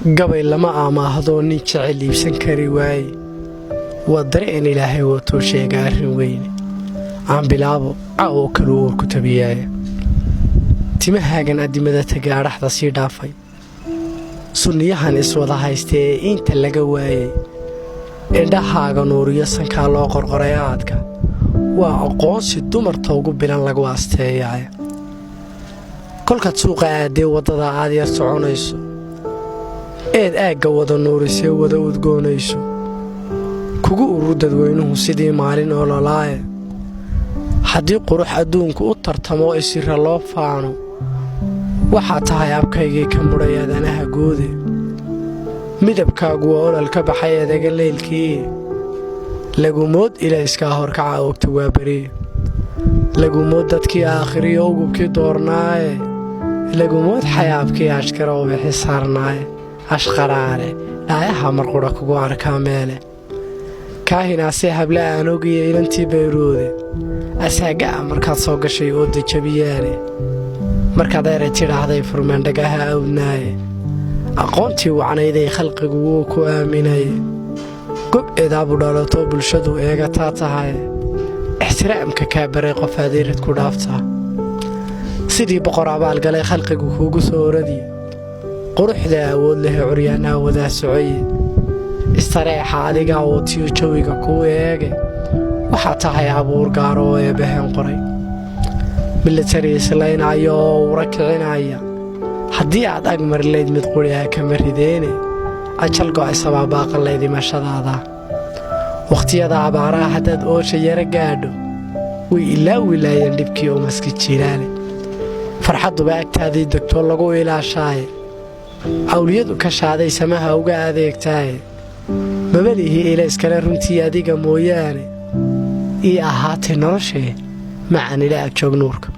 gabay lama amaahdo nin jecel iibsan kari waaye waa dareen ilaahay wato sheega arrin weyn aan bilaabo caawo kale oo ku tabiyaaya timahaagan adimada tagaaraxda sii dhaafay sunniyahan iswada haystee inta laga waayay indhahaaga nuuriyo sankaa loo qorqoray aadka waa aqoonsi dumarta ugu bilan lagu asteeyaaya kolkaad suuqa aadee waddada aad yar soconayso eed aagga wada nuurisee wada udgoonayso kugu urur dadweynuhu sidii maalin ololaaye haddii qurux adduunku u tartamo isira loo faano waxaa tahay abkaygii ka mudhay aadanaha goode midabkaagu waa olol ka baxay eedaga leylkii lagumood ilayskaa horkaca ogta waa beriye lagumood dadkii aakhiriyo ugubkii doornaaye lagumood xayaabkii ashkara u bixi saarnaaye ashqaraare dhaayaha marqudha kugu arkaa meele kaahinaasee habla aan ogiya ilantii bayroode asaagaa markaad soo gashay oo dajabiyaane markaad eray tidhaahday furmaandhagaha awdnaaye aqoontii wacnayday khalqigu wuu ku aaminaye gob eedaabu dhalato bulshadu eegataa tahay ixtiraamka kaa baray qof adeerad ku dhaaftaa sidii boqor abaalgalay khalqigu kuugu soo oradiye quruxda awood lehe curyaanaha wadaa socoye istareexa adigaa wootiyo jawiga kuu eege waxaa tahay abuur gaaro oo eebbaheen qoray milatari islaynaya oo ura kicinaya haddii aad ag marilayd mid quriha kama rideene ajal go'ay sabaabaaqanlayd imashadaada wakhtiyada abaaraha haddaad oosha yara gaadho way ilaa wilaayeen dhibkii oo maski jiiraale farxadduba agtaadii degtoo lagu ilaashaaye awliyadu ka shaaday samaha uga adeegtaaye mabalihii ilayskale runtii adiga mooyaane ii ahaatay noloshee macaan ila ag joog nuurka